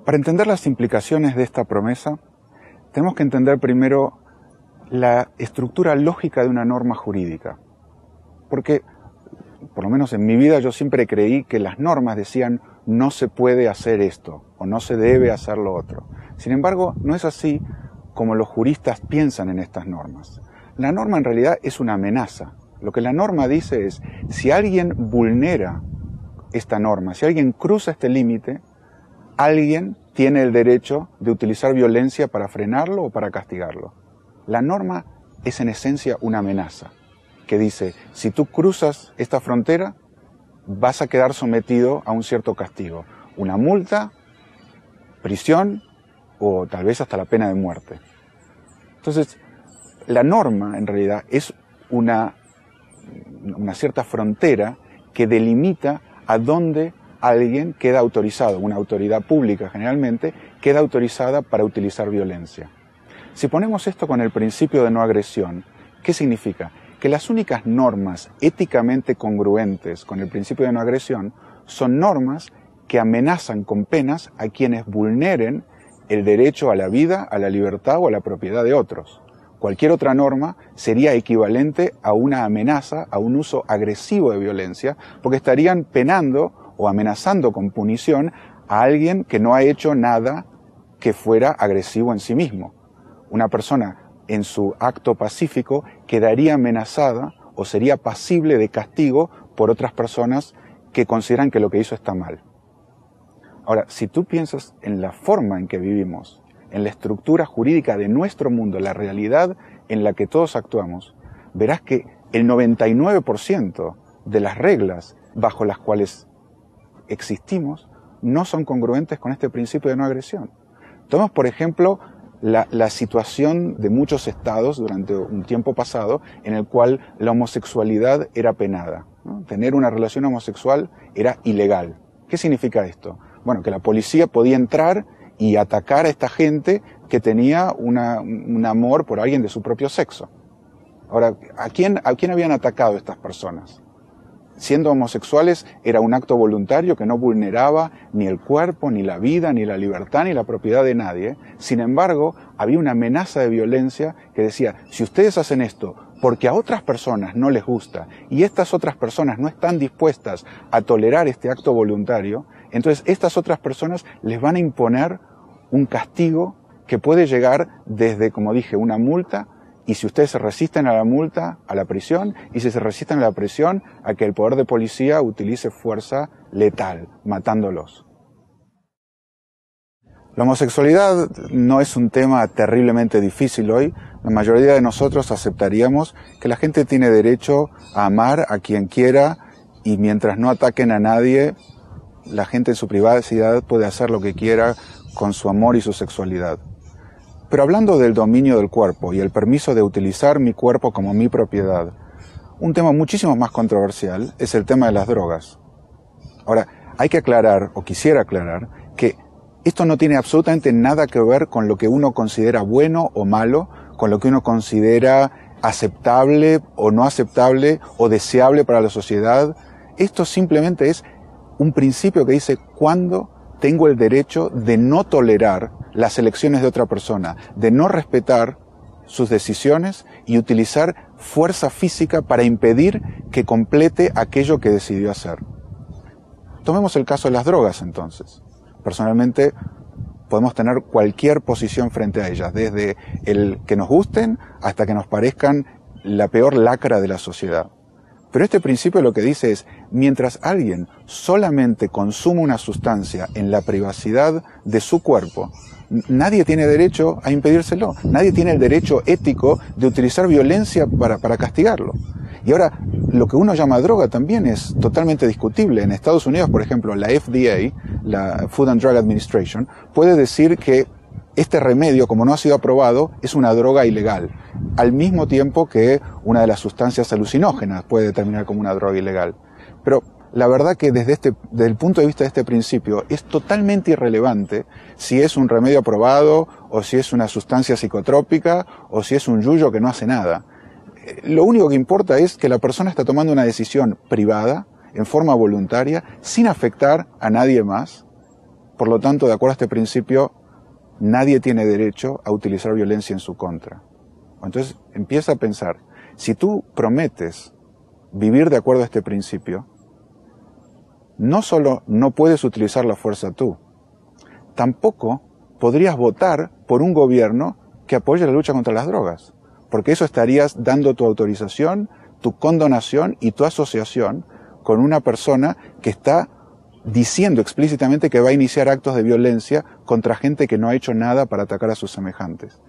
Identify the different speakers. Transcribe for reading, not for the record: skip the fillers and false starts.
Speaker 1: Para entender las implicaciones de esta promesa, tenemos que entender primero la estructura lógica de una norma jurídica. Porque, por lo menos en mi vida, yo siempre creí que las normas decían no se puede hacer esto o no se debe hacer lo otro. Sin embargo, no es así como los juristas piensan en estas normas. La norma en realidad es una amenaza. Lo que la norma dice es, si alguien vulnera esta norma, si alguien cruza este límite, alguien tiene el derecho de utilizar violencia para frenarlo o para castigarlo. La norma es en esencia una amenaza que dice, si tú cruzas esta frontera, vas a quedar sometido a un cierto castigo. Una multa, prisión o tal vez hasta la pena de muerte. Entonces, la norma en realidad es una cierta frontera que delimita a dónde alguien queda autorizado, una autoridad pública generalmente, queda autorizada para utilizar violencia. Si ponemos esto con el principio de no agresión, ¿qué significa? Que las únicas normas éticamente congruentes con el principio de no agresión son normas que amenazan con penas a quienes vulneren el derecho a la vida, a la libertad o a la propiedad de otros. Cualquier otra norma sería equivalente a una amenaza, a un uso agresivo de violencia, porque estarían penando o amenazando con punición a alguien que no ha hecho nada que fuera agresivo en sí mismo. Una persona en su acto pacífico quedaría amenazada o sería pasible de castigo por otras personas que consideran que lo que hizo está mal. Ahora, si tú piensas en la forma en que vivimos, en la estructura jurídica de nuestro mundo, la realidad en la que todos actuamos, verás que el 99% de las reglas bajo las cuales existimos no son congruentes con este principio de no agresión. Tomemos, por ejemplo, la situación de muchos estados durante un tiempo pasado en el cual la homosexualidad era penada, ¿no? Tener una relación homosexual era ilegal. ¿Qué significa esto? Bueno, que la policía podía entrar y atacar a esta gente que tenía un amor por alguien de su propio sexo. Ahora, ¿a quién habían atacado estas personas? Siendo homosexuales era un acto voluntario que no vulneraba ni el cuerpo, ni la vida, ni la libertad, ni la propiedad de nadie. Sin embargo, había una amenaza de violencia que decía, si ustedes hacen esto porque a otras personas no les gusta y estas otras personas no están dispuestas a tolerar este acto voluntario, entonces estas otras personas les van a imponer un castigo que puede llegar desde, como dije, una multa, y si ustedes se resisten a la multa, a la prisión, y si se resisten a la prisión, a que el poder de policía utilice fuerza letal, matándolos. La homosexualidad no es un tema terriblemente difícil hoy. La mayoría de nosotros aceptaríamos que la gente tiene derecho a amar a quien quiera y mientras no ataquen a nadie, la gente en su privacidad puede hacer lo que quiera con su amor y su sexualidad. Pero hablando del dominio del cuerpo y el permiso de utilizar mi cuerpo como mi propiedad, un tema muchísimo más controversial es el tema de las drogas. Ahora, hay que aclarar, o quisiera aclarar, que esto no tiene absolutamente nada que ver con lo que uno considera bueno o malo, con lo que uno considera aceptable o no aceptable o deseable para la sociedad. Esto simplemente es un principio que dice cuándo tengo el derecho de no tolerar las elecciones de otra persona, de no respetar sus decisiones y utilizar fuerza física para impedir que complete aquello que decidió hacer. Tomemos el caso de las drogas entonces. Personalmente podemos tener cualquier posición frente a ellas, desde el que nos gusten hasta que nos parezcan la peor lacra de la sociedad. Pero este principio lo que dice es, mientras alguien solamente consume una sustancia en la privacidad de su cuerpo, nadie tiene derecho a impedírselo. Nadie tiene el derecho ético de utilizar violencia para castigarlo. Y ahora, lo que uno llama droga también es totalmente discutible. En Estados Unidos, por ejemplo, la FDA, la Food and Drug Administration, puede decir que este remedio, como no ha sido aprobado, es una droga ilegal, al mismo tiempo que una de las sustancias alucinógenas puede determinar como una droga ilegal. Pero la verdad que desde el punto de vista de este principio es totalmente irrelevante si es un remedio aprobado o si es una sustancia psicotrópica o si es un yuyo que no hace nada. Lo único que importa es que la persona está tomando una decisión privada, en forma voluntaria, sin afectar a nadie más, por lo tanto, de acuerdo a este principio, nadie tiene derecho a utilizar violencia en su contra. Entonces empieza a pensar, si tú prometes vivir de acuerdo a este principio, no solo no puedes utilizar la fuerza tú, tampoco podrías votar por un gobierno que apoye la lucha contra las drogas, porque eso estarías dando tu autorización, tu condonación y tu asociación con una persona que está diciendo explícitamente que va a iniciar actos de violencia contra gente que no ha hecho nada para atacar a sus semejantes.